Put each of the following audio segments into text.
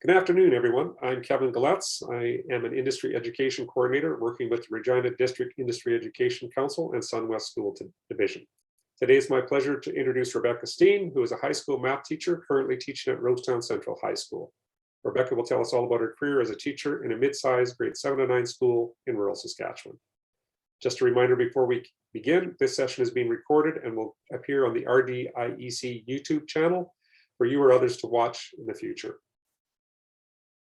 Good afternoon, everyone. I'm Kevin Galetz. I am an industry education coordinator working with the Regina District Industry Education Council and SunWest School Division. Today it's my pleasure to introduce Rebecca Stein, who is a high school math teacher currently teaching at Rosetown Central High School. Rebecca will tell us all about her career as a teacher in a mid-sized grade 7 to 9 school in rural Saskatchewan. Just a reminder before we begin, this session is being recorded and will appear on the RDIEC YouTube channel for you or others to watch in the future.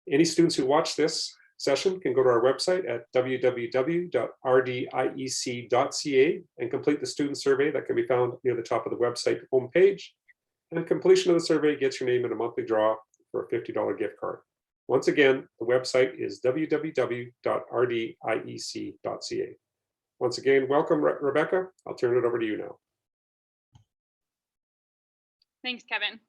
Any students who watch this session can go to our website at www.rdiec.ca and complete the student survey that can be found near the top of the website homepage. And completion of the survey gets your name in a monthly draw for a $50 gift card. Once again, the website is www.rdiec.ca. Once again, welcome, Rebecca. I'll turn it over to you now. Thanks, Kevin.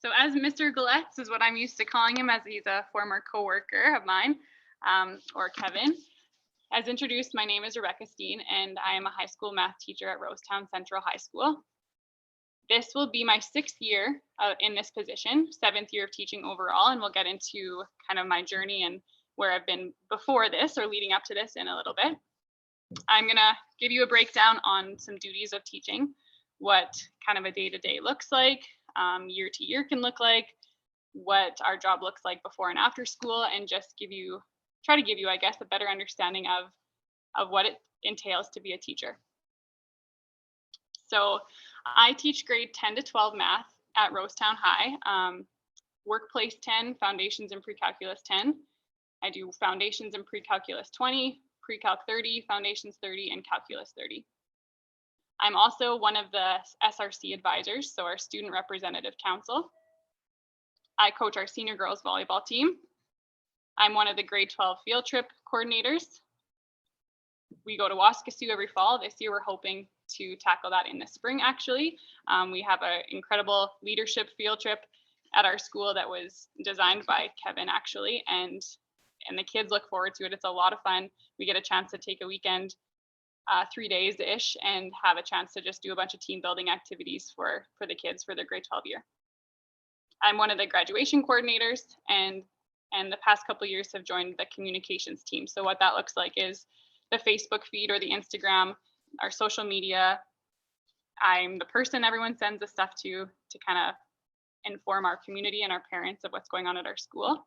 So as Mr. Galetz is what I'm used to calling him, as he's a former coworker of mine, or Kevin, as introduced, my name is Rebecca Stein, and I am a high school math teacher at Rosetown Central High School. This will be my 6th year in this position, 7th year of teaching overall, and we'll get into kind of my journey and where I've been before this or leading up to this in a little bit. I'm gonna give you a breakdown on some duties of teaching, what kind of a day-to-day looks like, year to year can look like, what our job looks like before and after school, and just try to give you, I guess, a better understanding of what it entails to be a teacher. So I teach grade 10 to 12 math at Rosetown High, Workplace 10, Foundations and Pre-Calculus 10. I do Foundations and Pre-Calculus 20, Pre-Calc 30, Foundations 30, and Calculus 30. I'm also one of the SRC advisors, so our Student Representative Council. I coach our senior girls volleyball team. I'm one of the grade 12 field trip coordinators. We go to Waskesiu every fall. This year we're hoping to tackle that in the spring, actually. We have an incredible leadership field trip at our school that was designed by Kevin, actually, and the kids look forward to it. It's a lot of fun. We get a chance to take a weekend, 3 days-ish, and have a chance to just do a bunch of team building activities for the kids for their grade 12 year. I'm one of the graduation coordinators, and the past couple of years have joined the communications team. So what that looks like is the Facebook feed or the Instagram, our social media. I'm the person everyone sends the stuff to kind of inform our community and our parents of what's going on at our school,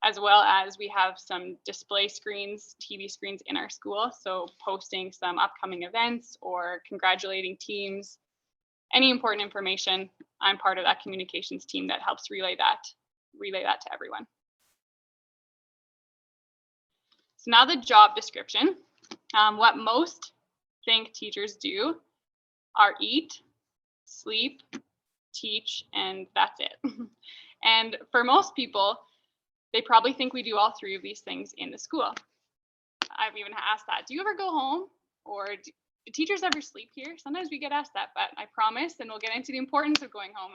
as well as we have some display screens, TV screens in our school. So posting some upcoming events or congratulating teams, any important information, I'm part of that communications team that helps relay that to everyone. So now the job description. What most think teachers do are eat, sleep, teach, and that's it. And for most people, they probably think we do all 3 of these things in the school. I've even asked that. Do you ever go home, or do teachers ever sleep here? Sometimes we get asked that, but I promise, and we'll get into the importance of going home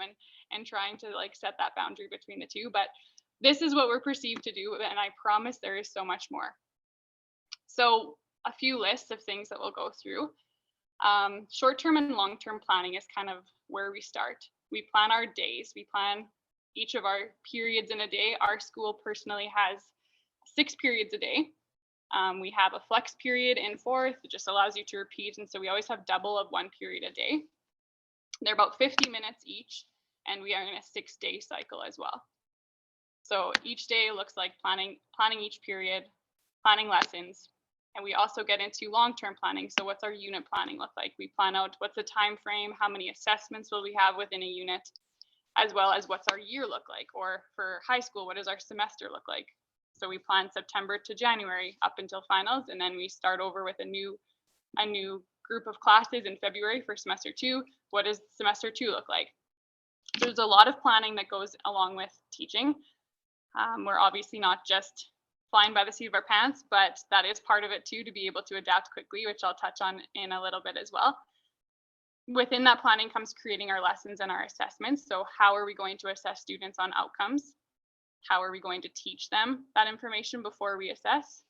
and trying to set that boundary between the two. But this is what we're perceived to do, and I promise there is so much more. So a few lists of things that we'll go through. Short-term and long-term planning is kind of where we start. We plan our days. We plan each of our periods in a day. Our school personally has 6 periods a day. We have a flex period in 4th. It just allows you to repeat. And so we always have double of 1 period a day. They're about 50 minutes each, and we are in a 6-day cycle as well. So each day looks like planning each period, planning lessons. And we also get into long-term planning. So what's our unit planning look like? We plan out what's the time frame, how many assessments will we have within a unit, as well as what's our year look like, or for high school, what does our semester look like? So we plan September to January up until finals, and then we start over with a new group of classes in February for semester 2. What does semester 2 look like? So there's a lot of planning that goes along with teaching. We're obviously not just flying by the seat of our pants, but that is part of it too, to be able to adapt quickly, which I'll touch on in a little bit as well. Within that planning comes creating our lessons and our assessments. So how are we going to assess students on outcomes? How are we going to teach them that information before we assess?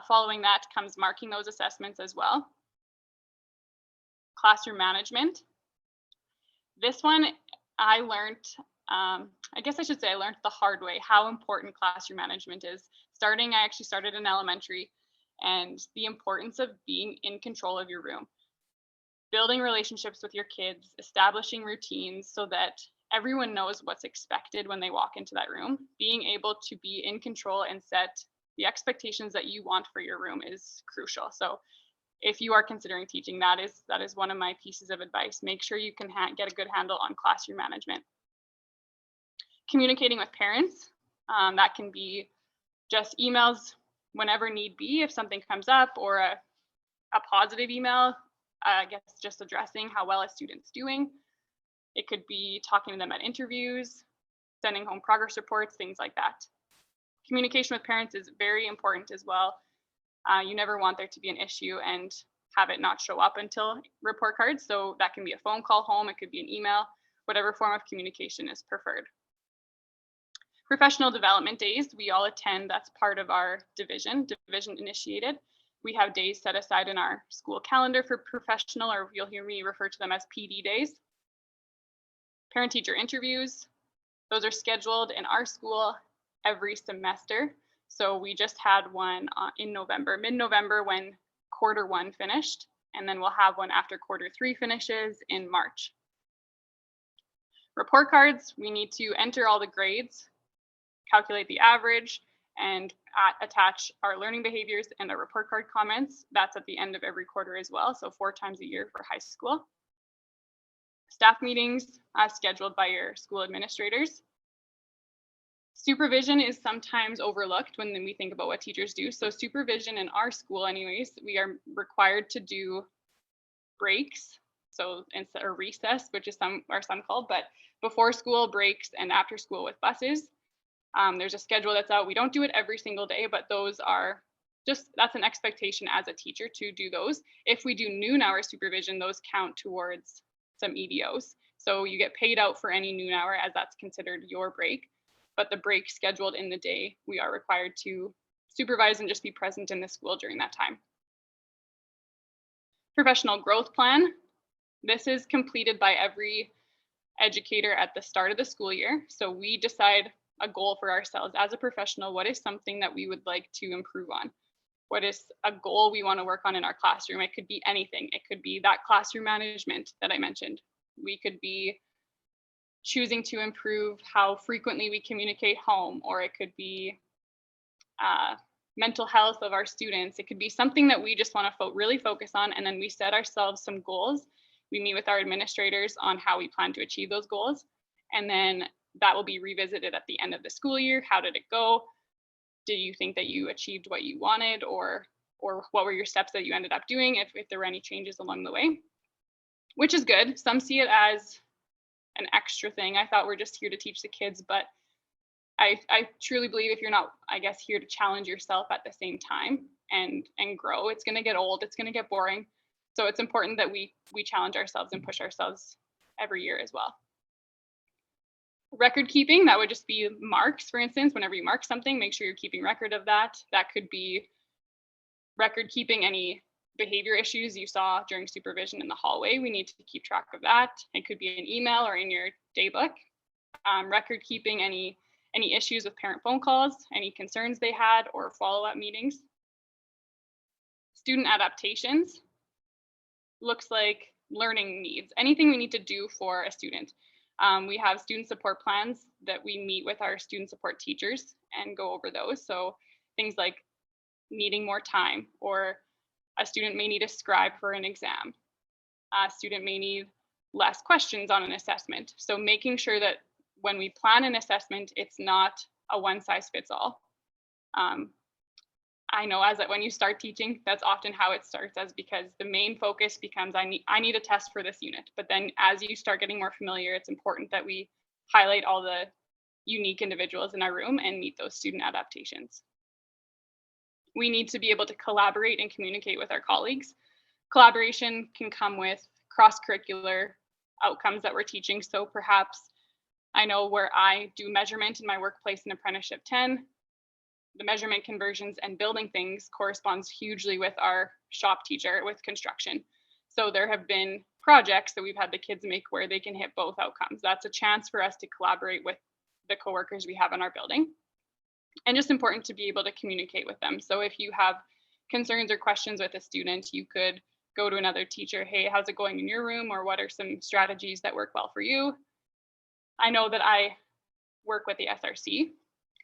Following that comes marking those assessments as well. Classroom management. This one I learned I guess I should say I learned the hard way how important classroom management is. I actually started in elementary, and the importance of being in control of your room, building relationships with your kids, establishing routines so that everyone knows what's expected when they walk into that room. Being able to be in control and set the expectations that you want for your room is crucial. So if you are considering teaching, that is one of my pieces of advice. Make sure you can get a good handle on classroom management. Communicating with parents, that can be just emails whenever need be if something comes up, or a positive email, I guess just addressing how well a student's doing. It could be talking to them at interviews, sending home progress reports, things like that. Communication with parents is very important as well. You never want there to be an issue and have it not show up until report cards. So that can be a phone call home, it could be an email, whatever form of communication is preferred. Professional development days, we all attend. That's part of our division initiated. We have days set aside in our school calendar for professional, or you'll hear me refer to them as PD days. Parent-teacher interviews, those are scheduled in our school every semester. So we just had one in November, mid-November, when Q1 finished, and then we'll have one after Q3 finishes in March. Report cards, we need to enter all the grades, calculate the average, and attach our learning behaviors and our report card comments. That's at the end of every quarter as well, so 4 times a year for high school. Staff meetings scheduled by your school administrators. Supervision is sometimes overlooked when we think about what teachers do. So supervision in our school anyways, we are required to do breaks. So instead of recess, which is some called, but before school breaks and after school with buses. There's a schedule that's out. We don't do it every single day, but those are that's an expectation as a teacher to do those. If we do noon hour supervision, those count towards some EDOs. So you get paid out for any noon hour as that's considered your break. But the break scheduled in the day, we are required to supervise and just be present in the school during that time. Professional growth plan. This is completed by every educator at the start of the school year. So we decide a goal for ourselves as a professional. What is something that we would like to improve on? What is a goal we want to work on in our classroom? It could be anything. It could be that classroom management that I mentioned. We could be choosing to improve how frequently we communicate home, or it could be mental health of our students. It could be something that we just want to really focus on, and then we set ourselves some goals. We meet with our administrators on how we plan to achieve those goals, and then that will be revisited at the end of the school year. How did it go? Do you think that you achieved what you wanted, or what were your steps that you ended up doing, if there were any changes along the way? Which is good. Some see it as an extra thing. I thought we're just here to teach the kids, but I truly believe if you're not, I guess, here to challenge yourself at the same time and grow, it's going to get old, it's going to get boring. So it's important that we challenge ourselves and push ourselves every year as well. Record keeping, that would just be marks, for instance. Whenever you mark something, make sure you're keeping record of that. That could be record keeping any behavior issues you saw during supervision in the hallway. We need to keep track of that. It could be an email or in your day book. Record keeping any issues with parent phone calls, any concerns they had, or follow-up meetings. Student adaptations looks like learning needs, anything we need to do for a student. We have student support plans that we meet with our student support teachers and go over those. So things like needing more time, or a student may need a scribe for an exam. A student may need less questions on an assessment. So making sure that when we plan an assessment, it's not a one size fits all. I know when you start teaching, that's often how it starts, as because the main focus becomes I need a test for this unit. But then as you start getting more familiar, it's important that we highlight all the unique individuals in our room and meet those student adaptations. We need to be able to collaborate and communicate with our colleagues. Collaboration can come with cross-curricular outcomes that we're teaching. So perhaps I know where I do measurement in my workplace in Apprenticeship 10, the measurement conversions and building things corresponds hugely with our shop teacher with construction. So there have been projects that we've had the kids make where they can hit both outcomes. That's a chance for us to collaborate with the coworkers we have in our building. And just important to be able to communicate with them. So if you have concerns or questions with a student, you could go to another teacher, hey, how's it going in your room? Or what are some strategies that work well for you? I know that I work with the SRC,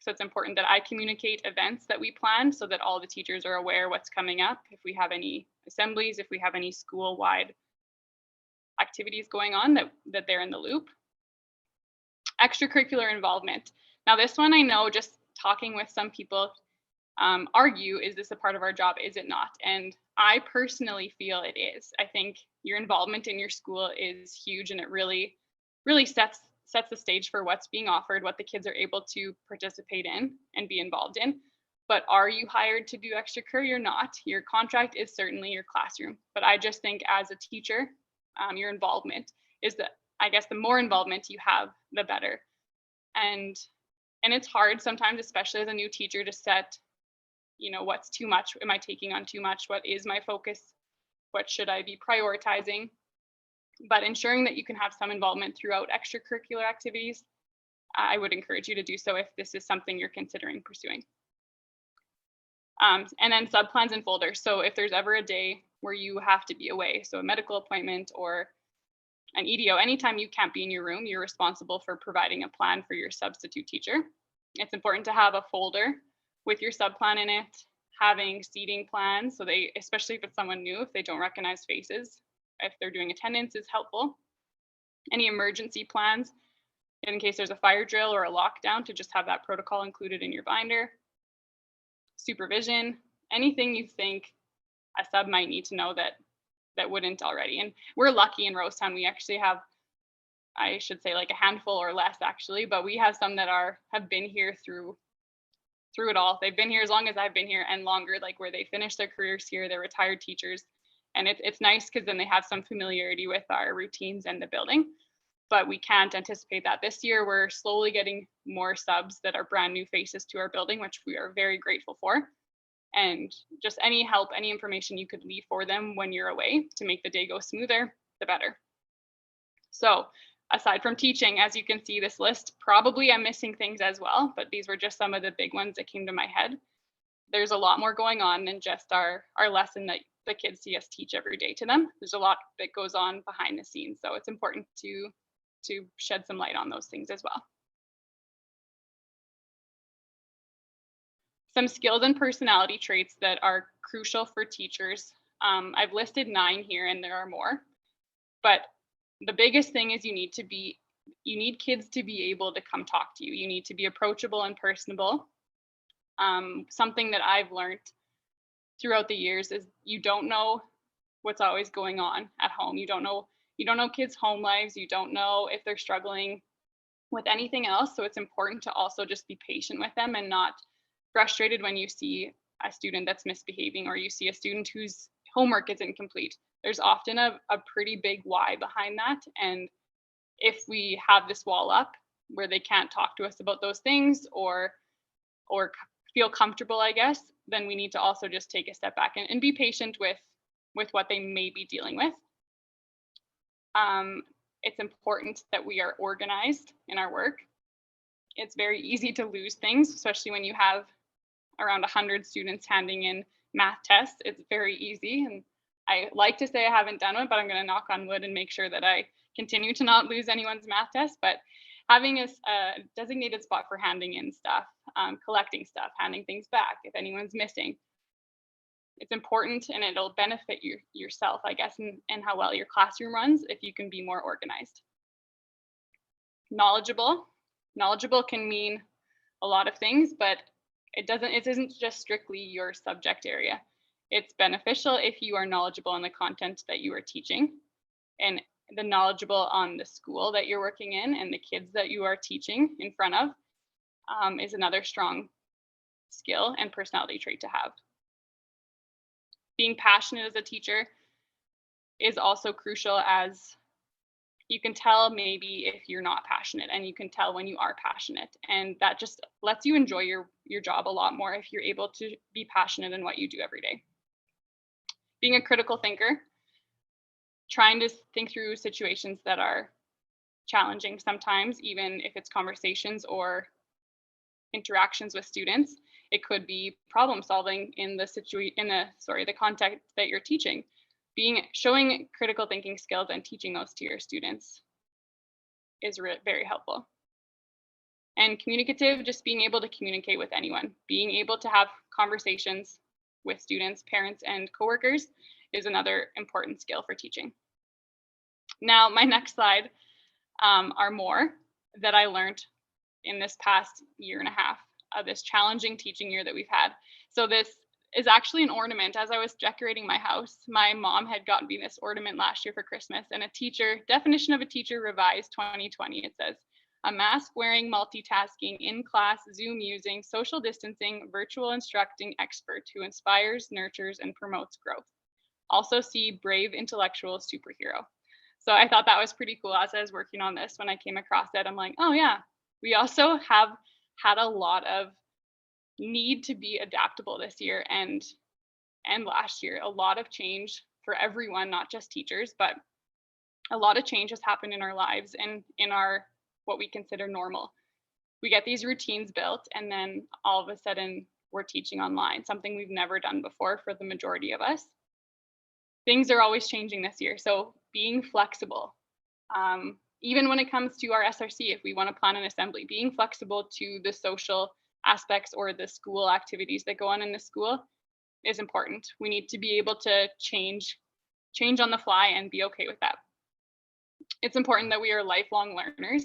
so it's important that I communicate events that we plan so that all the teachers are aware what's coming up. If we have any assemblies, if we have any school-wide activities going on, that they're in the loop. Extracurricular involvement. Now this one I know, just talking with some people, argue, is this a part of our job? Is it not? And I personally feel it is. I think your involvement in your school is huge, and it really sets the stage for what's being offered, what the kids are able to participate in and be involved in. But are you hired to do extracurricular? You're not. Your contract is certainly your classroom. But I just think as a teacher, your involvement is I guess the more involvement you have, the better. And it's hard sometimes, especially as a new teacher, to set, what's too much? Am I taking on too much? What is my focus? What should I be prioritizing? But ensuring that you can have some involvement throughout extracurricular activities, I would encourage you to do so if this is something you're considering pursuing. And then subplans and folders. So if there's ever a day where you have to be away, so a medical appointment or an EDO, anytime you can't be in your room, you're responsible for providing a plan for your substitute teacher. It's important to have a folder with your subplan in it, having seating plans, so they, especially if it's someone new, if they don't recognize faces, if they're doing attendance is helpful. Any emergency plans in case there's a fire drill or a lockdown, to just have that protocol included in your binder. Supervision, anything you think a sub might need to know that wouldn't already. And we're lucky in Rosetown, we actually have, I should say, like a handful or less actually, but we have some that have been here through it all. They've been here as long as I've been here and longer, like where they finished their careers here, they're retired teachers. And it's nice because then they have some familiarity with our routines and the building, but we can't anticipate that. This year, we're slowly getting more subs that are brand new faces to our building, which we are very grateful for. And just any help, any information you could leave for them when you're away to make the day go smoother, the better. So aside from teaching, as you can see this list, probably I'm missing things as well, but these were just some of the big ones that came to my head. There's a lot more going on than just our lesson that the kids see us teach every day to them. There's a lot that goes on behind the scenes. So it's important to shed some light on those things as well. Some skills and personality traits that are crucial for teachers. I've listed 9 here and there are more, but the biggest thing is you need kids to be able to come talk to you. You need to be approachable and personable. Something that I've learned throughout the years is you don't know what's always going on at home. You don't know kids' home lives. You don't know if they're struggling with anything else. So it's important to also just be patient with them and not frustrated when you see a student that's misbehaving or you see a student whose homework is incomplete. There's often a pretty big why behind that. And if we have this wall up where they can't talk to us about those things or feel comfortable, I guess, then we need to also just take a step back and be patient with what they may be dealing with. It's important that we are organized in our work. It's very easy to lose things, especially when you have around 100 students handing in math tests. It's very easy. And I like to say I haven't done it, but I'm going to knock on wood and make sure that I continue to not lose anyone's math test. But having a designated spot for handing in stuff, collecting stuff, handing things back if anyone's missing. It's important, and it'll benefit yourself, I guess, and how well your classroom runs if you can be more organized. Knowledgeable. Knowledgeable can mean a lot of things, but it isn't just strictly your subject area. It's beneficial if you are knowledgeable in the content that you are teaching, and the knowledgeable on the school that you're working in and the kids that you are teaching in front of is another strong skill and personality trait to have. Being passionate as a teacher is also crucial, as you can tell maybe if you're not passionate, and you can tell when you are passionate, and that just lets you enjoy your job a lot more if you're able to be passionate in what you do every day. Being a critical thinker, trying to think through situations that are challenging sometimes, even if it's conversations or interactions with students. It could be problem solving in the context that you're teaching. Showing critical thinking skills and teaching those to your students is very helpful. And communicative, just being able to communicate with anyone, being able to have conversations with students, parents, and coworkers is another important skill for teaching. Now, my next slide are more that I learned in this past year and a half of this challenging teaching year that we've had. So this is actually an ornament. As I was decorating my house, my mom had gotten me this ornament last year for Christmas, and definition of a teacher revised 2020, it says, a mask-wearing, multitasking, in-class, Zoom using, social distancing, virtual instructing expert who inspires, nurtures, and promotes growth. Also see brave intellectual superhero. So I thought that was pretty cool as I was working on this. When I came across it, I'm like, oh yeah, we also have had a lot of need to be adaptable this year and last year. A lot of change for everyone, not just teachers, but a lot of change has happened in our lives and in our what we consider normal. We get these routines built, and then all of a sudden we're teaching online, something we've never done before for the majority of us. Things are always changing this year, so being flexible, even when it comes to our SRC, if we want to plan an assembly, being flexible to the social aspects or the school activities that go on in the school is important. We need to be able to change on the fly and be okay with that. It's important that we are lifelong learners.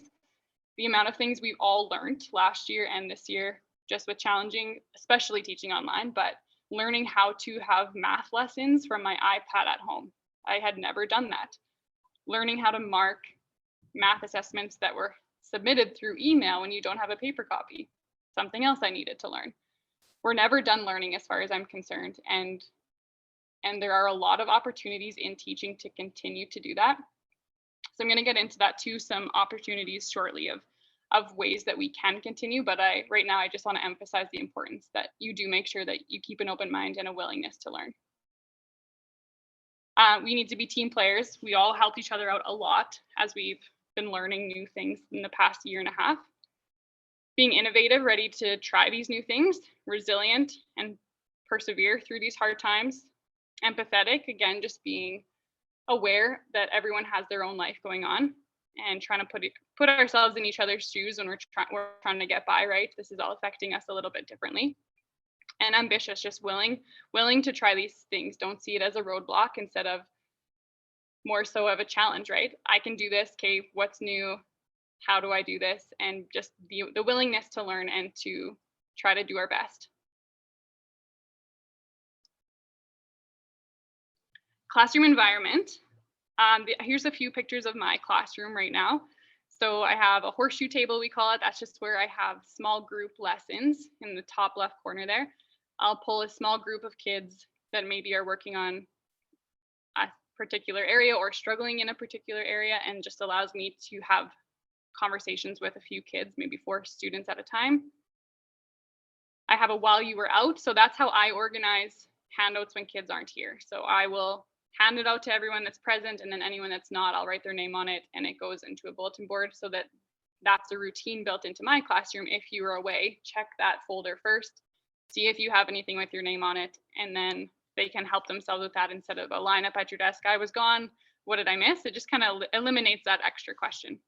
The amount of things we've all learned last year and this year, just with challenging, especially teaching online, but learning how to have math lessons from my iPad at home. I had never done that. Learning how to mark math assessments that were submitted through email when you don't have a paper copy. Something else I needed to learn. We're never done learning as far as I'm concerned. And there are a lot of opportunities in teaching to continue to do that. So I'm going to get into that too, some opportunities shortly of ways that we can continue. But right now, I just want to emphasize the importance that you do make sure that you keep an open mind and a willingness to learn. We need to be team players. We all help each other out a lot as we've been learning new things in the past year and a half. Being innovative, ready to try these new things, resilient and persevere through these hard times. Empathetic, again, just being aware that everyone has their own life going on and trying to put ourselves in each other's shoes when we're trying to get by, right? This is all affecting us a little bit differently. And ambitious, just willing to try these things. Don't see it as a roadblock instead of more so of a challenge, right? I can do this. Okay, what's new? How do I do this? And just the willingness to learn and to try to do our best. Classroom environment. Here's a few pictures of my classroom right now. So I have a horseshoe table, we call it. That's just where I have small group lessons in the top left corner there. I'll pull a small group of kids that maybe are working on a particular area or struggling in a particular area, and just allows me to have conversations with a few kids, maybe 4 students at a time. I have a while you were out. So that's how I organize handouts when kids aren't here. So I will hand it out to everyone that's present, and then anyone that's not, I'll write their name on it and it goes into a bulletin board, so that's a routine built into my classroom. If you are away, check that folder first, see if you have anything with your name on it, and then they can help themselves with that instead of a line up at your desk. I was gone. What did I miss? It just kind of eliminates that extra question.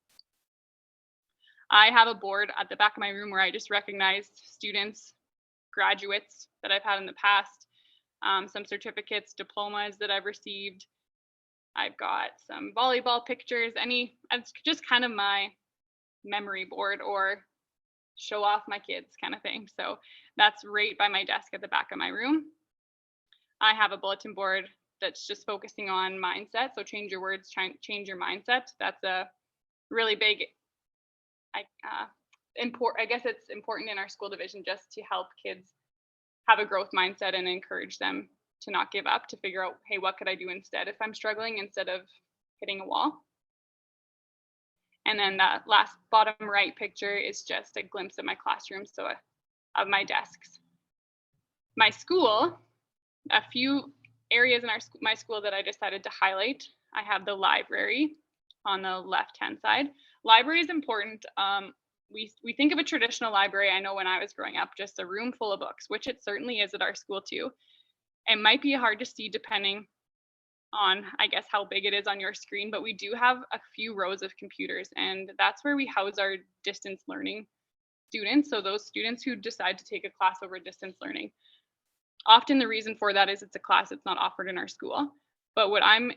I have a board at the back of my room where I just recognize students, graduates that I've had in the past, some certificates, diplomas that I've received. I've got some volleyball pictures, it's just kind of my memory board or show off my kids kind of thing. So that's right by my desk at the back of my room. I have a bulletin board that's just focusing on mindset. So change your words, change your mindset. That's a really big, I guess it's important in our school division just to help kids have a growth mindset and encourage them to not give up, to figure out, hey, what could I do instead if I'm struggling, instead of hitting a wall. And then that last bottom right picture is just a glimpse of my classroom, so of my desks. My school, a few areas in my school that I decided to highlight. I have the library on the left-hand side. Library is important. We think of a traditional library, I know when I was growing up, just a room full of books, which it certainly is at our school too. It might be hard to see depending on, I guess, how big it is on your screen, but we do have a few rows of computers, and that's where we house our distance learning students. So those students who decide to take a class over distance learning. Often the reason for that is it's a class that's not offered in our school. But what I'm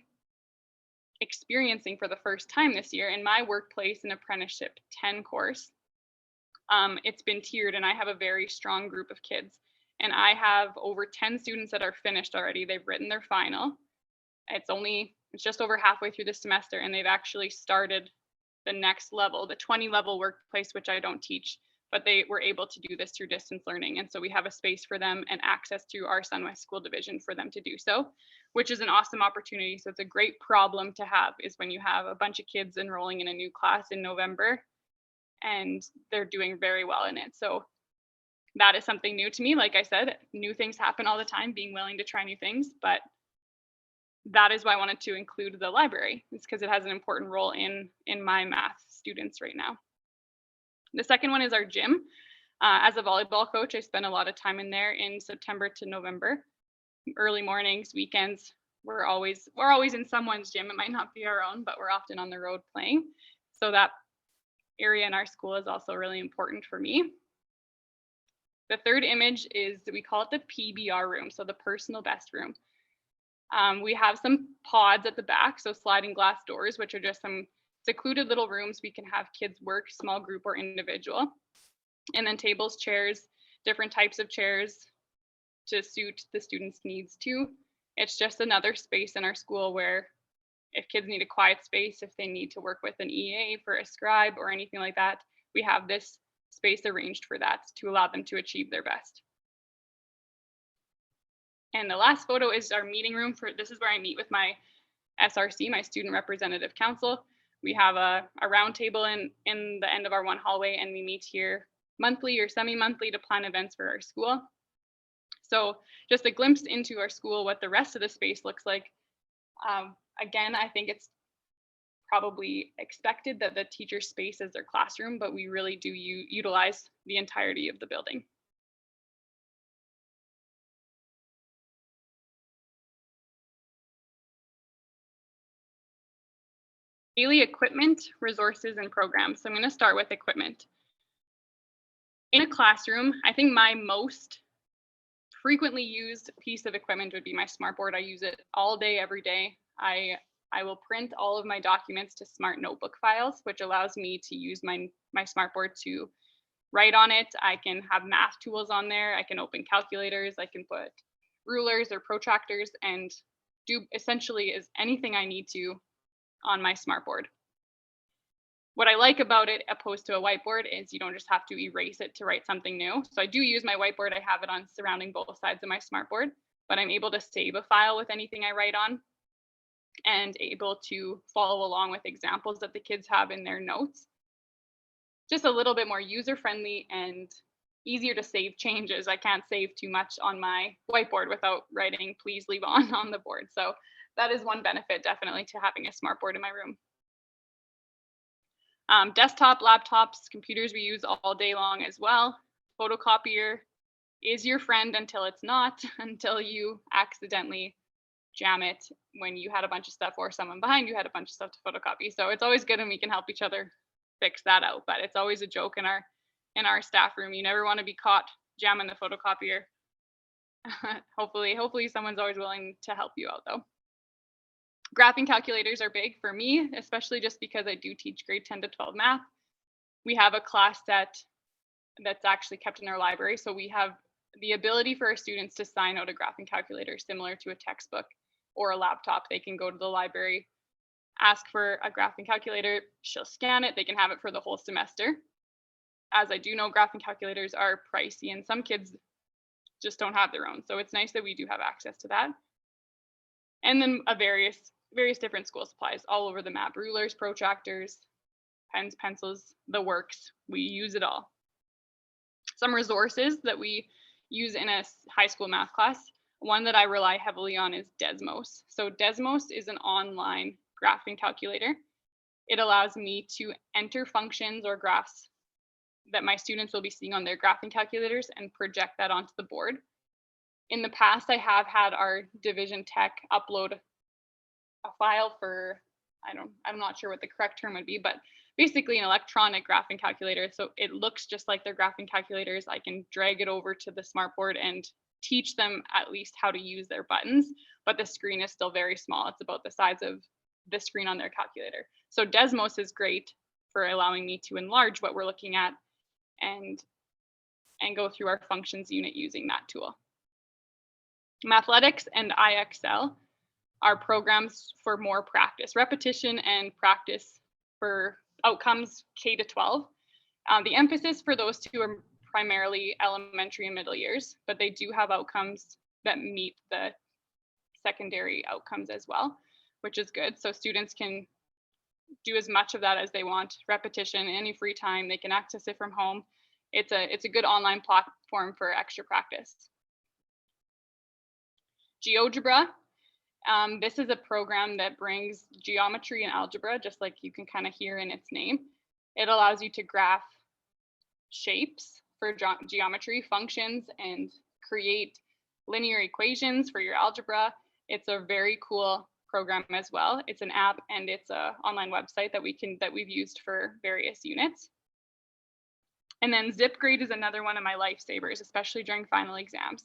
experiencing for the first time this year in my workplace and apprenticeship 10 course, it's been tiered, and I have a very strong group of kids. And I have over 10 students that are finished already. They've written their final. It's just over halfway through the semester, and they've actually started the next level, the 20 level workplace, which I don't teach, but they were able to do this through distance learning. And so we have a space for them and access to our Sunwest School Division for them to do so, which is an awesome opportunity. So it's a great problem to have, is when you have a bunch of kids enrolling in a new class in November and they're doing very well in it. So that is something new to me. Like I said, new things happen all the time, being willing to try new things, but that is why I wanted to include the library. It's because it has an important role in my math students right now. The second one is our gym. As a volleyball coach, I spend a lot of time in there in September to November. Early mornings, weekends, we're always in someone's gym. It might not be our own, but we're often on the road playing. So that area in our school is also really important for me. The third image is, we call it the PBR room, so the personal best room. We have some pods at the back, so sliding glass doors, which are just some secluded little rooms we can have kids work, small group or individual. And then tables, chairs, different types of chairs to suit the students' needs too. It's just another space in our school where if kids need a quiet space, if they need to work with an EA for a scribe or anything like that, we have this space arranged for that to allow them to achieve their best. And the last photo is our meeting room. This is where I meet with my SRC, my Student Representative Council. We have a round table in the end of our one hallway, and we meet here monthly or semi-monthly to plan events for our school. So just a glimpse into our school, what the rest of the space looks like. Again, I think it's probably expected that the teacher's space is their classroom, but we really do utilize the entirety of the building. Daily equipment, resources, and programs. So I'm going to start with equipment. In a classroom, I think my most frequently used piece of equipment would be my smartboard. I use it all day, every day. I will print all of my documents to smart notebook files, which allows me to use my smartboard to write on it. I can have math tools on there. I can open calculators. I can put rulers or protractors and do essentially is anything I need to on my smartboard. What I like about it, opposed to a whiteboard, is you don't just have to erase it to write something new. So I do use my whiteboard. I have it on surrounding both sides of my smartboard, but I'm able to save a file with anything I write on and able to follow along with examples that the kids have in their notes. Just a little bit more user-friendly and easier to save changes. I can't save too much on my whiteboard without writing "please leave on the board." So that is one benefit definitely to having a smartboard in my room. Desktop, laptops, computers we use all day long as well. Photocopier is your friend until it's not, until you accidentally jam it when you had a bunch of stuff or someone behind you had a bunch of stuff to photocopy. So it's always good and we can help each other fix that out. But it's always a joke in our staff room. You never want to be caught jamming the photocopier. Hopefully someone's always willing to help you out though. Graphing calculators are big for me, especially just because I do teach grade 10 to 12 math. We have a class set that's actually kept in our library. So we have the ability for our students to sign out a graphing calculator similar to a textbook or a laptop. They can go to the library, ask for a graphing calculator, she'll scan it, they can have it for the whole semester. As I do know, graphing calculators are pricey and some kids just don't have their own. So it's nice that we do have access to that. And then various different school supplies all over the map: rulers, protractors, pens, pencils, the works. We use it all. Some resources that we use in a high school math class. One that I rely heavily on is Desmos. So Desmos is an online graphing calculator. It allows me to enter functions or graphs that my students will be seeing on their graphing calculators and project that onto the board. In the past, I have had our division tech upload a file for, I'm not sure what the correct term would be, but basically an electronic graphing calculator. So it looks just like their graphing calculators. I can drag it over to the smartboard and teach them at least how to use their buttons, but the screen is still very small. It's about the size of the screen on their calculator. So Desmos is great for allowing me to enlarge what we're looking at and go through our functions unit using that tool. Mathletics and IXL are programs for more practice, repetition and practice for outcomes K to 12. The emphasis for those two are primarily elementary and middle years, but they do have outcomes that meet the secondary outcomes as well, which is good. So students can do as much of that as they want, repetition, any free time, they can access it from home. It's a good online platform for extra practice. GeoGebra. This is a program that brings geometry and algebra, just like you can kind of hear in its name. It allows you to graph shapes for geometry, functions, and create linear equations for your algebra. It's a very cool program as well. It's an app and it's an online website that we've used for various units. And then ZipGrade is another one of my lifesavers, especially during final exams.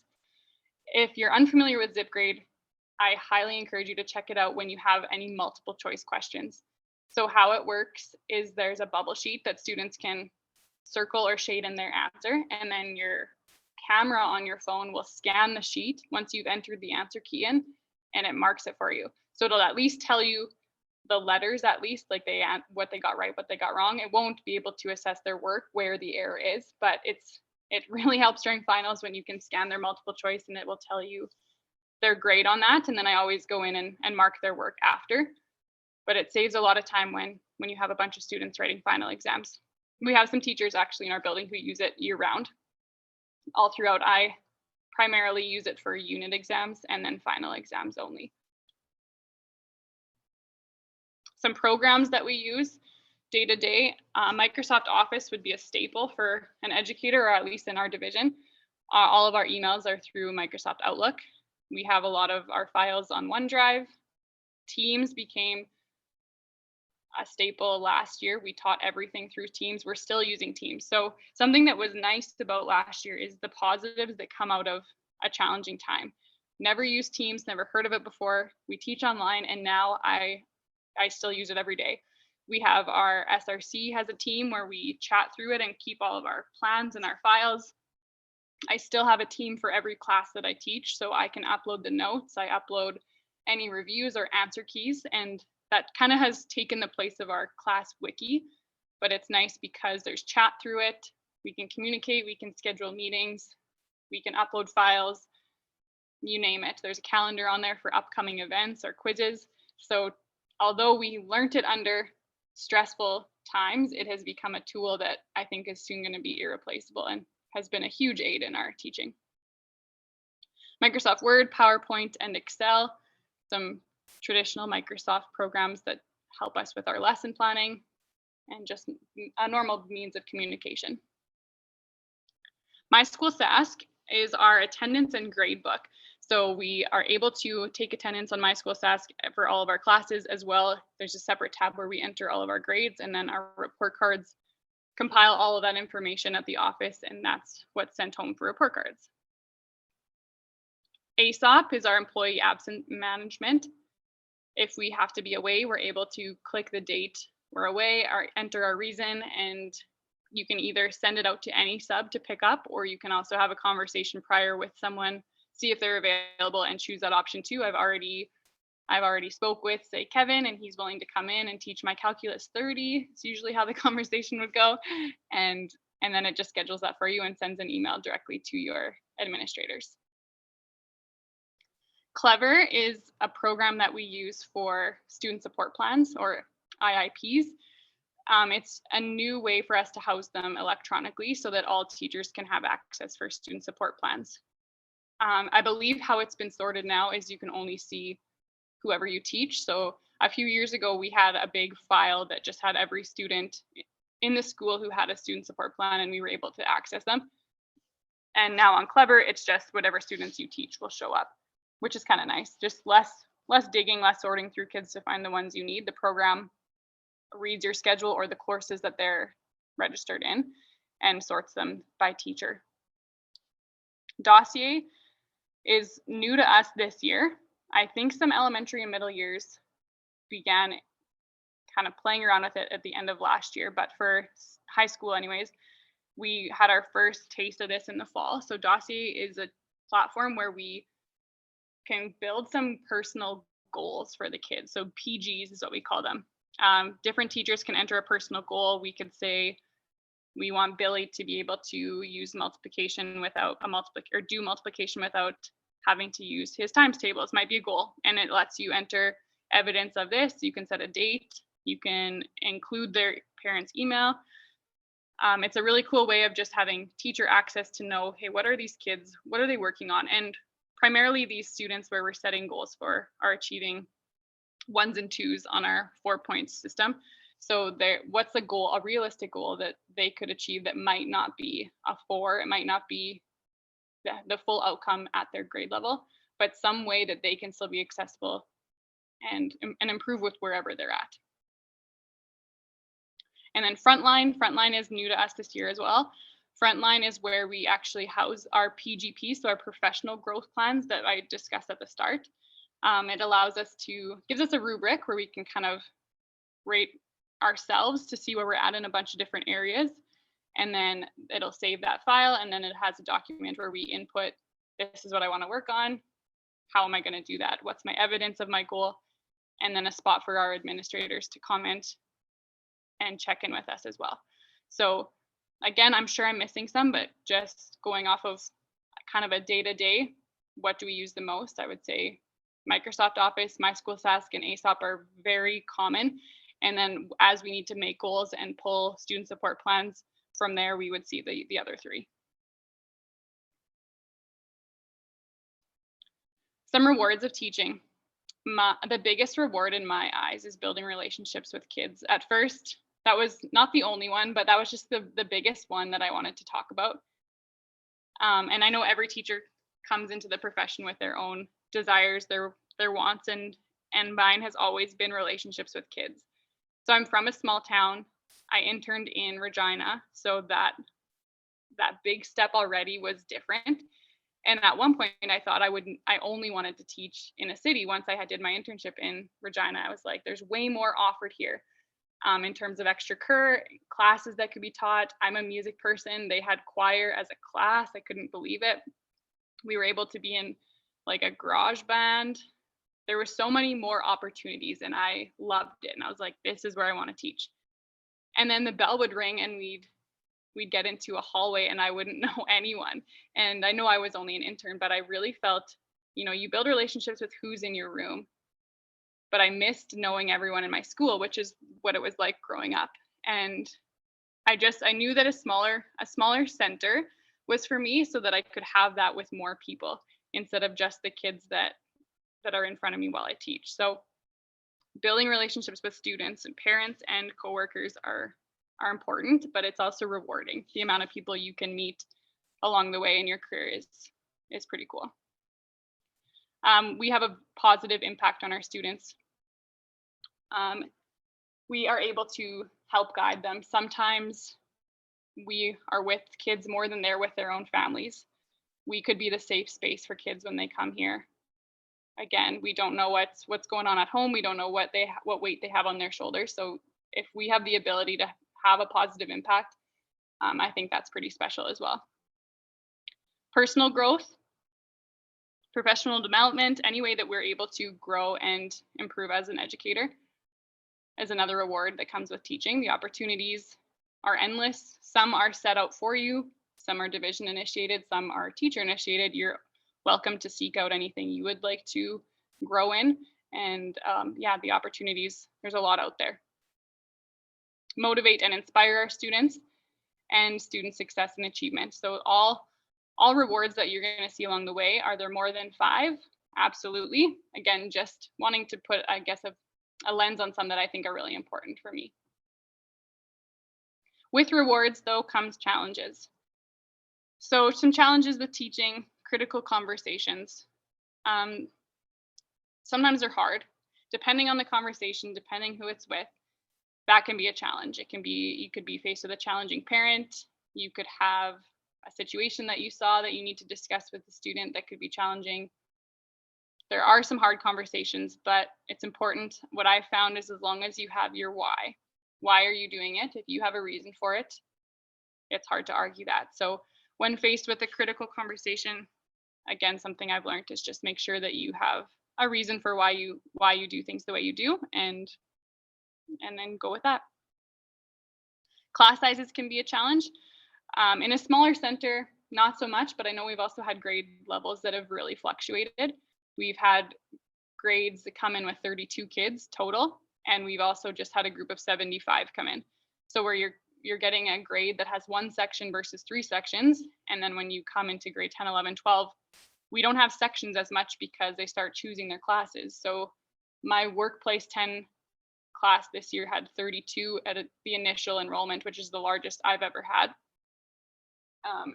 If you're unfamiliar with ZipGrade, I highly encourage you to check it out when you have any multiple choice questions. So how it works is there's a bubble sheet that students can circle or shade in their answer, and then your camera on your phone will scan the sheet once you've entered the answer key in, and it marks it for you. So it'll at least tell you the letters, at least, like what they got right, what they got wrong. It won't be able to assess their work where the error is, but it really helps during finals when you can scan their multiple choice and it will tell you their grade on that. And then I always go in and mark their work after. But it saves a lot of time when you have a bunch of students writing final exams. We have some teachers actually in our building who use it year round. All throughout, I primarily use it for unit exams and then final exams only. Some programs that we use day to day, Microsoft Office would be a staple for an educator, or at least in our division. All of our emails are through Microsoft Outlook. We have a lot of our files on OneDrive. Teams became a staple last year. We taught everything through Teams. We're still using Teams. So something that was nice about last year is the positives that come out of a challenging time. Never used Teams, never heard of it before. We teach online, and now I still use it every day. We have our SRC has a team where we chat through it and keep all of our plans and our files. I still have a team for every class that I teach, so I can upload the notes. I upload any reviews or answer keys, and that kind of has taken the place of our class wiki, but it's nice because there's chat through it. We can communicate, we can schedule meetings, we can upload files, you name it. There's a calendar on there for upcoming events or quizzes. So although we learned it under stressful times, it has become a tool that I think is soon going to be irreplaceable and has been a huge aid in our teaching. Microsoft Word, PowerPoint, and Excel, some traditional Microsoft programs that help us with our lesson planning and just a normal means of communication. My School Sask is our attendance and grade book. So we are able to take attendance on My School Sask for all of our classes as well. There's a separate tab where we enter all of our grades, and then our report cards compile all of that information at the office, and that's what's sent home for report cards. ASOP is our employee absence management. If we have to be away, we're able to click the date we're away, enter our reason, and you can either send it out to any sub to pick up, or you can also have a conversation prior with someone, see if they're available, and choose that option too. I've already spoke with, say, Kevin, and he's willing to come in and teach my Calculus 30. It's usually how the conversation would go. And then it just schedules that for you and sends an email directly to your administrators. Clever is a program that we use for student support plans, or IIPs. It's a new way for us to house them electronically so that all teachers can have access for student support plans. I believe how it's been sorted now is you can only see whoever you teach. So A few years ago, we had a big file that just had every student in the school who had a student support plan, and we were able to access them. And now on Clever, it's just whatever students you teach will show up, which is kind of nice. Just less digging, less sorting through kids to find the ones you need. The program reads your schedule or the courses that they're registered in and sorts them by teacher. Dossier is new to us this year. I think some elementary and middle years began kind of playing around with it at the end of last year, but for high school anyways, we had our first taste of this in the fall. So Dossier is a platform where we can build some personal goals for the kids. So PGs is what we call them. Different teachers can enter a personal goal. We could say we want Billy to be able to use multiplication without do multiplication without having to use his times tables. Might be a goal, and it lets you enter evidence of this. You can set a date. You can include their parents' email. It's a really cool way of just having teacher access to know, hey, what are these kids? What are they working on? And primarily these students where we're setting goals for are achieving 1s and 2s on our 4-point system. So what's a goal, a realistic goal that they could achieve that might not be a 4, it might not be the full outcome at their grade level, but some way that they can still be accessible and improve with wherever they're at. And then Frontline is new to us this year as well. Frontline is where we actually house our PGP, so our professional growth plans that I discussed at the start. It gives us a rubric where we can kind of rate ourselves to see where we're at in a bunch of different areas. And then it'll save that file, and then it has a document where we input, this is what I want to work on. How am I going to do that? What's my evidence of my goal? And then a spot for our administrators to comment and check in with us as well. So again, I'm sure I'm missing some, but just going off of kind of a day-to-day, what do we use the most? I would say Microsoft Office, My School Sask, and ASOP are very common. And then as we need to make goals and pull student support plans from there, we would see the other 3. Some rewards of teaching. The biggest reward in my eyes is building relationships with kids. At first, that was not the only one, but that was just the biggest one that I wanted to talk about. And I know every teacher comes into the profession with their own desires, their wants, and mine has always been relationships with kids. So I'm from a small town. I interned in Regina, so that big step already was different. And at one point I thought I only wanted to teach in a city. Once I did my internship in Regina, I was like, there's way more offered here. In terms of extracurricular classes that could be taught. I'm a music person. They had choir as a class. I couldn't believe it. We were able to be in like a garage band. There were so many more opportunities, and I loved it. And I was like, this is where I want to teach. And then the bell would ring, and we'd get into a hallway, and I wouldn't know anyone. And I know I was only an intern, but I really felt, you build relationships with who's in your room. But I missed knowing everyone in my school, which is what it was like growing up. And I knew that a smaller center was for me, so that I could have that with more people instead of just the kids that are in front of me while I teach. So building relationships with students and parents and coworkers are important, but it's also rewarding. The amount of people you can meet along the way in your career is pretty cool. We have a positive impact on our students. We are able to help guide them. Sometimes we are with kids more than they're with their own families. We could be the safe space for kids when they come here. Again, we don't know what's going on at home. We don't know what weight they have on their shoulders. So if we have the ability to have a positive impact, I think that's pretty special as well. Personal growth, professional development, any way that we're able to grow and improve as an educator is another reward that comes with teaching. The opportunities are endless. Some are set out for you. Some are division initiated. Some are teacher initiated. You're welcome to seek out anything you would like to grow in. And the opportunities, there's a lot out there. Motivate and inspire our students, and student success and achievement. So all rewards that you're going to see along the way. Are there more than 5? Absolutely. Again, just wanting to put, I guess, a lens on some that I think are really important for me. With rewards, though, comes challenges. So some challenges with teaching, critical conversations. Sometimes they're hard, depending on the conversation, depending who it's with. That can be a challenge. It can be, you could be faced with a challenging parent. You could have a situation that you saw that you need to discuss with the student that could be challenging. There are some hard conversations, but it's important. What I found is as long as you have your why are you doing it? If you have a reason for it, it's hard to argue that. So when faced with a critical conversation, again, something I've learned is just make sure that you have a reason for why you do things the way you do, and then go with that. Class sizes can be a challenge. In a smaller center, not so much, but I know we've also had grade levels that have really fluctuated. We've had grades that come in with 32 kids total, and we've also just had a group of 75 come in. So where you're getting a grade that has one section versus 3 sections, and then when you come into grade 10, 11, 12, we don't have sections as much because they start choosing their classes. So my Workplace 10 class this year had 32 at the initial enrollment, which is the largest I've ever had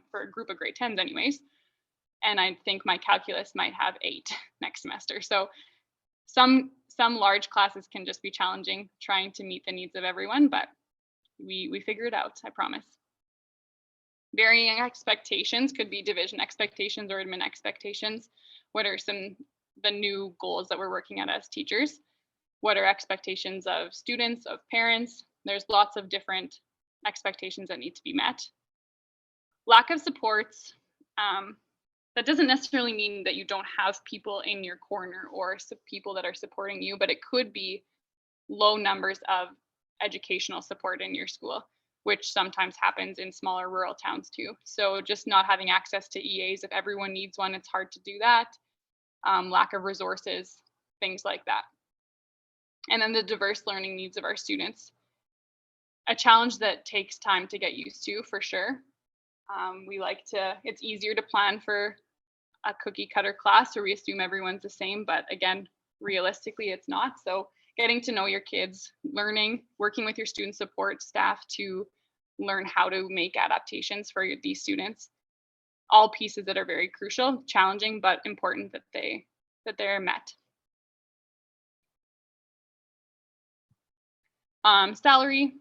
for a group of grade 10s anyways. And I think my calculus might have 8 next semester. So some large classes can just be challenging trying to meet the needs of everyone, but we figure it out, I promise. Varying expectations could be division expectations or admin expectations. What are the new goals that we're working at as teachers? What are expectations of students, of parents? There's lots of different expectations that need to be met. Lack of supports. That doesn't necessarily mean that you don't have people in your corner or people that are supporting you, but it could be low numbers of educational support in your school, which sometimes happens in smaller rural towns too. So just not having access to EAs, if everyone needs one, it's hard to do that. Lack of resources, things like that. And then the diverse learning needs of our students. A challenge that takes time to get used to, for sure. It's easier to plan for a cookie cutter class where we assume everyone's the same, but again, realistically, it's not. So getting to know your kids, learning, working with your student support staff to learn how to make adaptations for these students, all pieces that are very crucial, challenging, but important that they're met. Salary,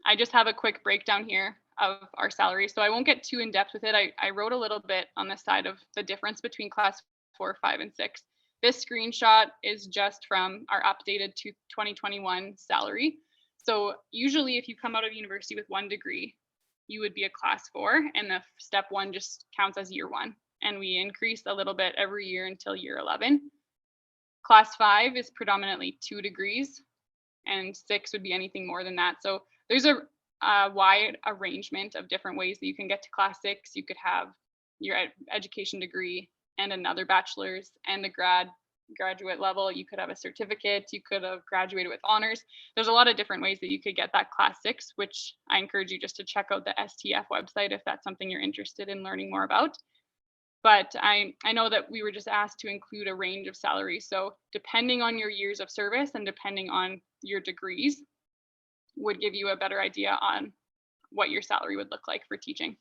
I just have a quick breakdown here of our salary. So I won't get too in depth with it. I wrote a little bit on the side of the difference between class 4, 5, and 6. This screenshot is just from our updated 2021 salary. So usually if you come out of university with 1 degree, you would be a class 4, and the step 1 just counts as year 1. And we increase a little bit every year until year 11. Class 5 is predominantly 2 degrees, and 6 would be anything more than that. So there's a wide arrangement of different ways that you can get to class 6. You could have your education degree and another bachelor's and a graduate level. You could have a certificate. You could have graduated with honors. There's a lot of different ways that you could get that class 6, which I encourage you just to check out the STF website if that's something you're interested in learning more about. But I know that we were just asked to include a range of salaries. So depending on your years of service and depending on your degrees would give you a better idea on what your salary would look like for teaching.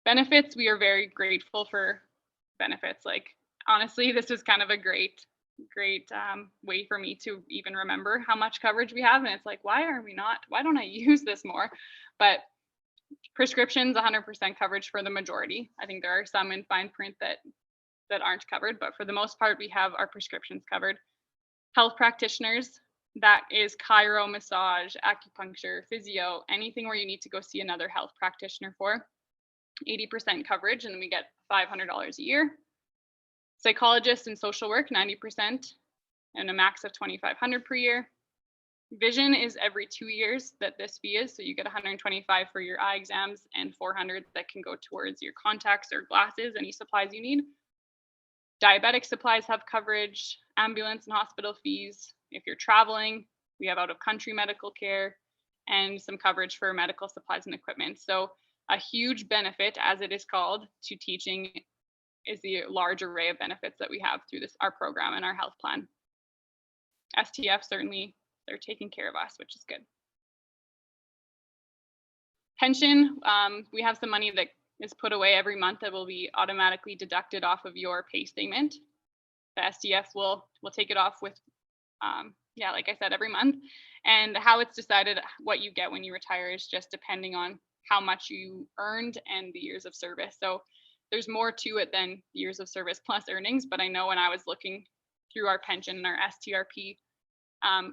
Benefits, we are very grateful for benefits. Like, honestly, this is kind of a great way for me to even remember how much coverage we have. And it's like, why don't I use this more? But prescriptions, 100% coverage for the majority. I think there are some in fine print that aren't covered, but for the most part, we have our prescriptions covered. Health practitioners, that is chiro, massage, acupuncture, physio, anything where you need to go see another health practitioner for. 80% coverage, and then we get $500 a year. Psychologists and social work, 90%, and a max of $2,500 per year. Vision is every 2 years that this fee is, so you get $125 for your eye exams and $400 that can go towards your contacts or glasses, any supplies you need. Diabetic supplies have coverage, ambulance and hospital fees. If you're traveling, we have out-of-country medical care and some coverage for medical supplies and equipment. So a huge benefit, as it is called, to teaching is the large array of benefits that we have through our program and our health plan. STF, certainly they're taking care of us, which is good. Pension, we have some money that is put away every month that will be automatically deducted off of your pay statement. The STF will take it off with, yeah, like I said, every month. And how it's decided what you get when you retire is just depending on how much you earned and the years of service. So there's more to it than years of service plus earnings. But I know when I was looking through our pension and our STRP,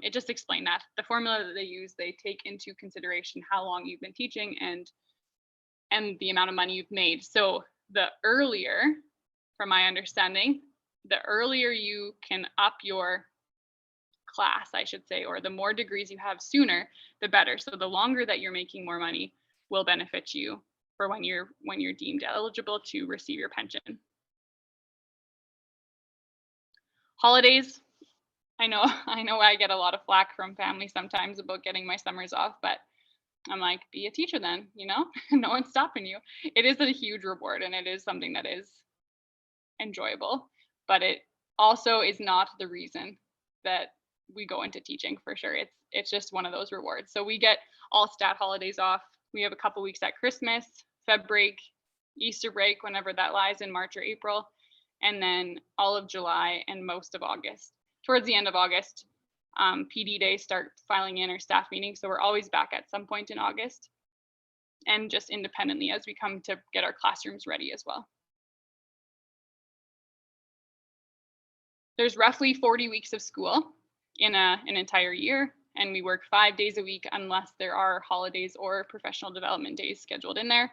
it just explained that the formula that they use, they take into consideration how long you've been teaching and the amount of money you've made. So the earlier, from my understanding, the earlier you can up your class, I should say, or the more degrees you have sooner, the better. So the longer that you're making more money will benefit you for when you're deemed eligible to receive your pension. Holidays. I know I get a lot of flack from family sometimes about getting my summers off, but I'm like, be a teacher then, no one's stopping you. It is a huge reward and it is something that is enjoyable, but it also is not the reason that we go into teaching for sure. It's just one of those rewards. So we get all stat holidays off. We have a couple weeks at Christmas, Feb break, Easter break, whenever that lies in March or April, and then all of July and most of August. Towards the end of August, PD days start filing in our staff meetings. So we're always back at some point in August and just independently as we come to get our classrooms ready as well. There's roughly 40 weeks of school in an entire year, and we work 5 days a week unless there are holidays or professional development days scheduled in there.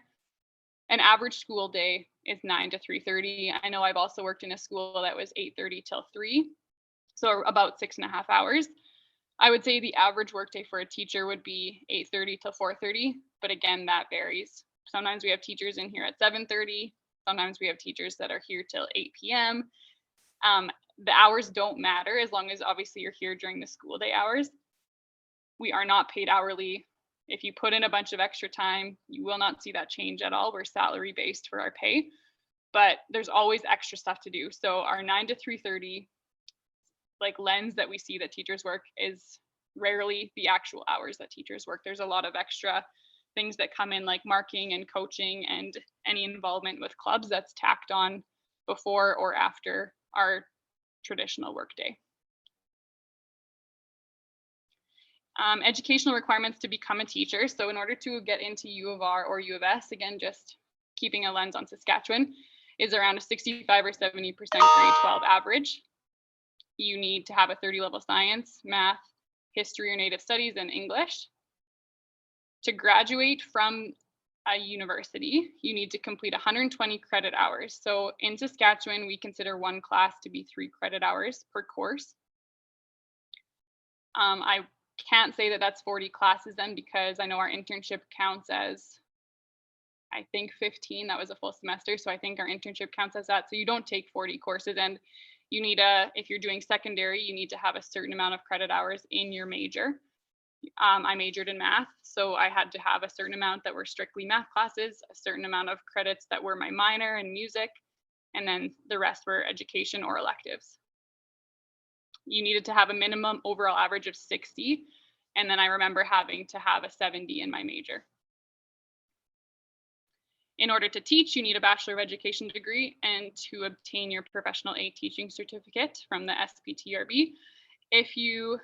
An average school day is 9 to 3:30. I know I've also worked in a school that was 8:30 till 3. So about 6.5 hours. I would say the average workday for a teacher would be 8:30 to 4:30, but again, that varies. Sometimes we have teachers in here at 7:30. Sometimes we have teachers that are here till 8 p.m. The hours don't matter as long as obviously you're here during the school day hours. We are not paid hourly. If you put in a bunch of extra time, you will not see that change at all. We're salary based for our pay, but there's always extra stuff to do. So our 9 to 3:30 lens that we see that teachers work is rarely the actual hours that teachers work. There's a lot of extra things that come in, like marking and coaching and any involvement with clubs that's tacked on before or after our traditional workday. Educational requirements to become a teacher. So in order to get into U of R or U of S, again, just keeping a lens on Saskatchewan, is around a 65 or 70% grade 12 average. You need to have a 30 level science, math, history or native studies, and English. To graduate from a university, you need to complete 120 credit hours. So in Saskatchewan, we consider one class to be 3 credit hours per course. I can't say that that's 40 classes then, because I know our internship counts as, I think 15, that was a full semester. So I think our internship counts as that. So you don't take 40 courses, and you need if you're doing secondary, you need to have a certain amount of credit hours in your major. I majored in math, so I had to have a certain amount that were strictly math classes, a certain amount of credits that were my minor and music, and then the rest were education or electives. You needed to have a minimum overall average of 60, and then I remember having to have a 70 in my major. In order to teach, you need a Bachelor of Education degree, and to obtain your professional aid teaching certificate from the SPTRB. If you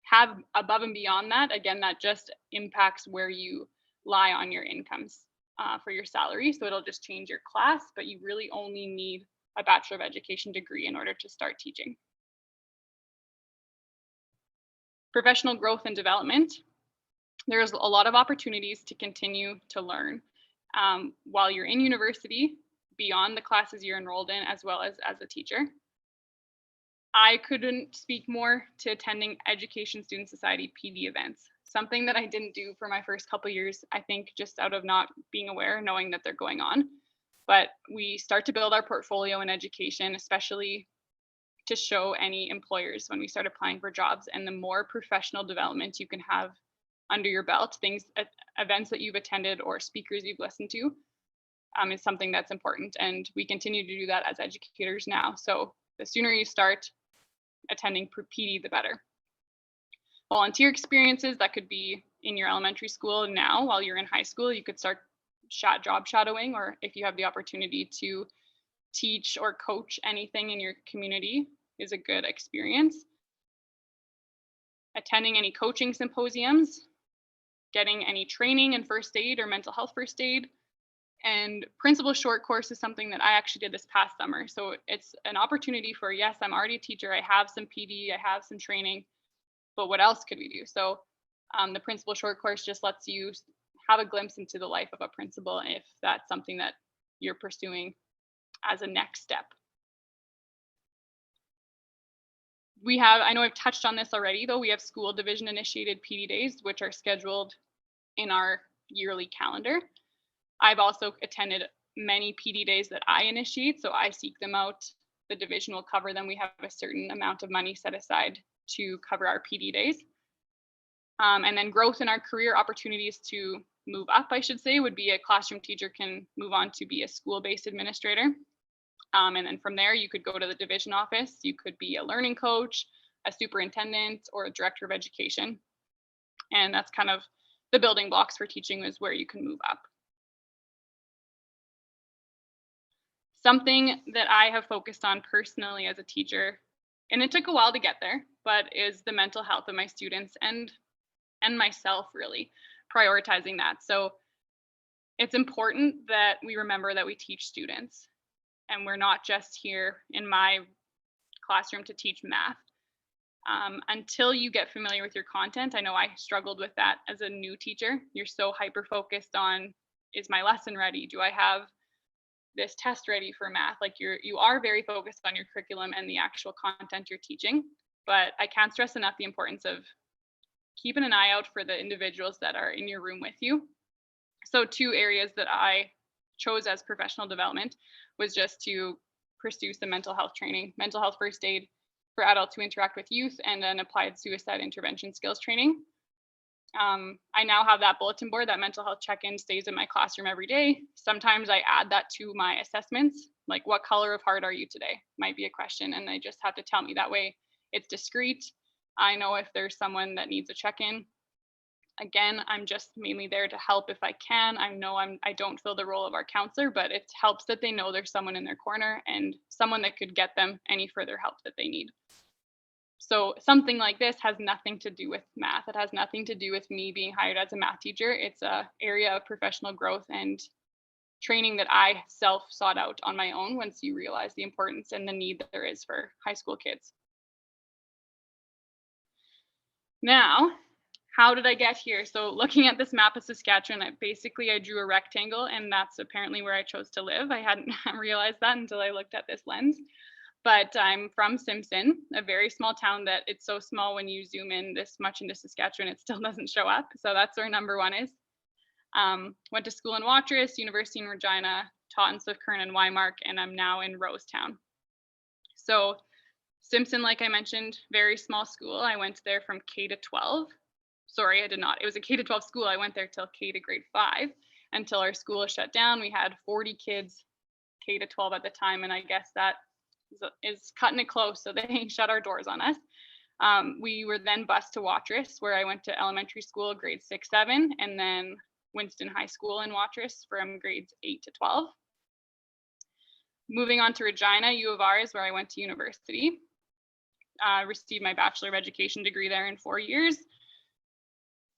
have above and beyond that, again, that just impacts where you lie on your incomes for your salary. So it'll just change your class, but you really only need a Bachelor of Education degree in order to start teaching. Professional growth and development. There's a lot of opportunities to continue to learn while you're in university, beyond the classes you're enrolled in, as well as a teacher. I couldn't speak more to attending Education Student Society PD events, something that I didn't do for my first couple of years, I think just out of not being aware, knowing that they're going on. But we start to build our portfolio in education, especially to show any employers when we start applying for jobs. And the more professional development you can have under your belt, events that you've attended or speakers you've listened to, is something that's important. And we continue to do that as educators now. So the sooner you start, attending PD, the better. Volunteer experiences, that could be in your elementary school now. While you're in high school, you could start job shadowing, or if you have the opportunity to teach or coach anything in your community is a good experience. Attending any coaching symposiums, getting any training in first aid or mental health first aid. And principal short course is something that I actually did this past summer. So it's an opportunity for, yes, I'm already a teacher, I have some PD, I have some training, but what else could we do? So the principal short course just lets you have a glimpse into the life of a principal if that's something that you're pursuing as a next step. We have, I know I've touched on this already though, we have school division initiated PD days, which are scheduled in our yearly calendar. I've also attended many PD days that I initiate, so I seek them out. The division will cover them. We have a certain amount of money set aside to cover our PD days. And then growth in our career opportunities to move up, I should say, would be a classroom teacher can move on to be a school-based administrator. And then from there, you could go to the division office. You could be a learning coach, a superintendent, or a director of education. And that's kind of the building blocks for teaching is where you can move up. Something that I have focused on personally as a teacher, and it took a while to get there, but is the mental health of my students and myself, really prioritizing that. So it's important that we remember that we teach students, and we're not just here in my classroom to teach math. Until you get familiar with your content, I know I struggled with that as a new teacher. You're so hyper focused on, is my lesson ready? Do I have this test ready for math? Like you are very focused on your curriculum and the actual content you're teaching, but I can't stress enough the importance of keeping an eye out for the individuals that are in your room with you. So 2 areas that I chose as professional development was just to pursue some mental health training, mental health first aid for adults who interact with youth, and an applied suicide intervention skills training. I now have that bulletin board, that mental health check-in stays in my classroom every day. Sometimes I add that to my assessments, like what color of heart are you today? Might be a question, and they just have to tell me. That way it's discreet. I know if there's someone that needs a check-in. Again, I'm just mainly there to help if I can. I don't fill the role of our counselor, but it helps that they know there's someone in their corner and someone that could get them any further help that they need. So something like this has nothing to do with math. It has nothing to do with me being hired as a math teacher. It's an area of professional growth and training that I self sought out on my own once you realize the importance and the need that there is for high school kids. Now, how did I get here? So looking at this map of Saskatchewan, I drew a rectangle, and that's apparently where I chose to live. I hadn't realized that until I looked at this lens. But I'm from Simpson, a very small town that it's so small when you zoom in this much into Saskatchewan, it still doesn't show up. So that's where number 1 is. Went to school in Watrous, University in Regina, taught in Swift Current and Wymark, and I'm now in Rosetown. So Simpson, like I mentioned, very small school. I went there from K to 12. Sorry, I did not. It was a K to 12 school. I went there till K to grade 5 until our school shut down. We had 40 kids K to 12 at the time, and I guess that is cutting it close, so they shut our doors on us. We were then bused to Watrous, where I went to elementary school, grades 6, 7, and then Winston High School in Watrous from grades 8 to 12. Moving on to Regina, U of R is where I went to university. Received my Bachelor of Education degree there in 4 years.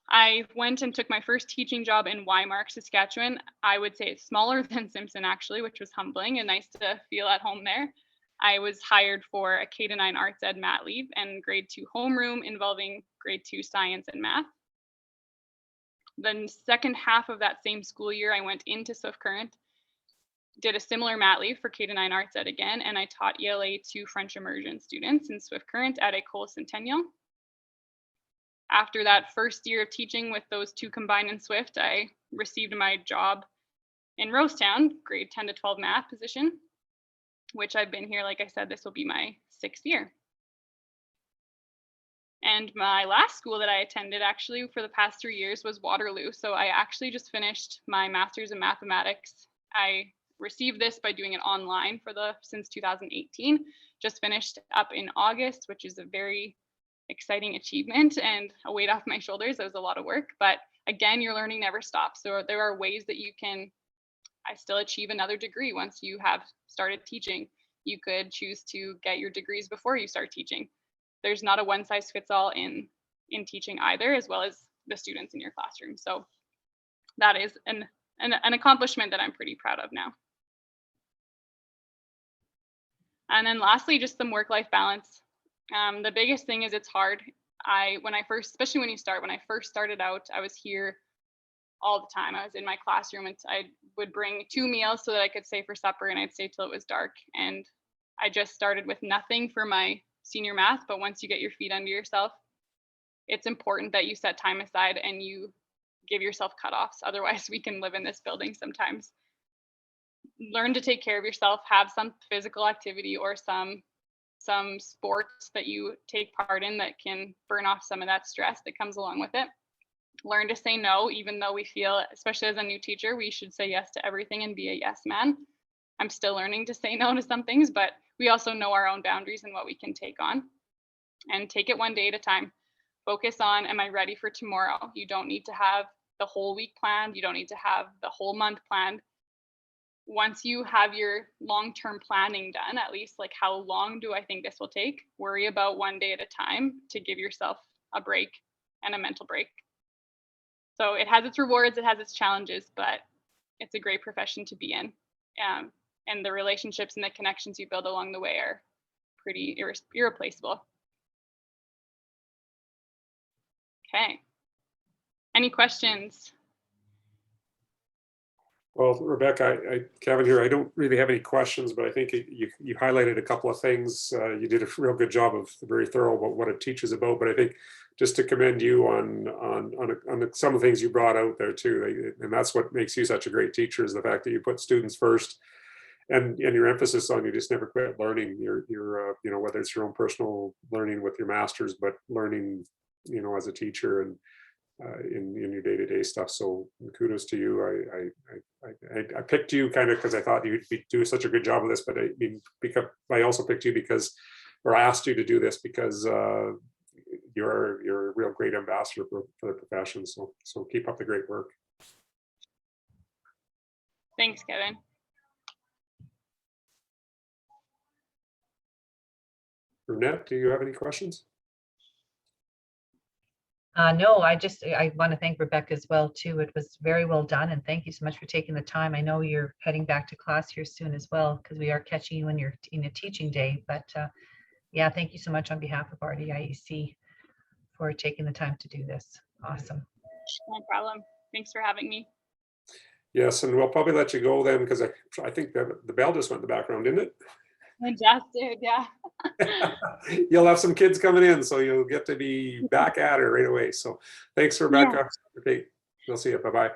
I went and took my first teaching job in Wymark, Saskatchewan. I would say it's smaller than Simpson, actually, which was humbling and nice to feel at home there. I was hired for a K to 9 arts ed mat leave and grade 2 homeroom involving grade 2 science and math. The second half of that same school year, I went into Swift Current, did a similar mat leave for K to 9 arts ed again, and I taught ELA to French immersion students in Swift Current at École Centennial. After that first year of teaching with those 2 combined in Swift, I received my job in Rosetown, grade 10 to 12 math position, which I've been here, like I said, this will be my 6th year. And my last school that I attended actually for the past 3 years was Waterloo. So I actually just finished my master's in mathematics. I received this by doing it online since 2018. just finished up in August, which is a very exciting achievement and a weight off my shoulders. It was a lot of work, but again, your learning never stops. So there are ways that you can still achieve another degree once you have started teaching. You could choose to get your degrees before you start teaching. There's not a one size fits all in teaching either, as well as the students in your classroom. So that is an accomplishment that I'm pretty proud of now. And then lastly, just some work-life balance. The biggest thing is it's hard. Especially when I first started out, I was here all the time. I was in my classroom and I would bring 2 meals so that I could stay for supper, and I'd stay till it was dark. And I just started with nothing for my senior math, but once you get your feet under yourself, it's important that you set time aside and you give yourself cutoffs. Otherwise, we can live in this building sometimes. Learn to take care of yourself, have some physical activity or some sports that you take part in that can burn off some of that stress that comes along with it. Learn to say no, even though we feel, especially as a new teacher, we should say yes to everything and be a yes man. I'm still learning to say no to some things, but we also know our own boundaries and what we can take on. And take it one day at a time. Focus on, am I ready for tomorrow? You don't need to have the whole week planned. You don't need to have the whole month planned. Once you have your long-term planning done, at least like how long do I think this will take? Worry about one day at a time to give yourself a break and a mental break. So it has its rewards, it has its challenges, but it's a great profession to be in. And the relationships and the connections you build along the way are pretty irreplaceable. Okay. Any questions? Well, Rebecca, Kevin here, I don't really have any questions, but I think you highlighted a couple of things. You did a real good job of very thorough about what a teacher's about, but I think just to commend you on some of the things you brought out there too. And that's what makes you such a great teacher, is the fact that you put students first, and your emphasis on you just never quit learning. You're whether it's your own personal learning with your masters, but learning, as a teacher and in your day-to-day stuff. So kudos to you. I picked you kind of because I thought you'd do such a good job of this, but I also picked you I asked you to do this because you're a real great ambassador for the profession. So keep up the great work. Thanks, Kevin. Brunette, do you have any questions? No, I want to thank Rebecca as well too. It was very well done, and thank you so much for taking the time. I know you're heading back to class here soon as well, because we are catching you in a teaching day. But yeah, thank you so much on behalf of RDIEC for taking the time to do this. Awesome. No problem. Thanks for having me. Yes, and we'll probably let you go then, because I think the bell just went in the background, didn't it? It just did, yeah. You'll have some kids coming in, so you'll get to be back at her right away. So thanks, Rebecca. Yeah. Okay, we'll see you. Bye-bye.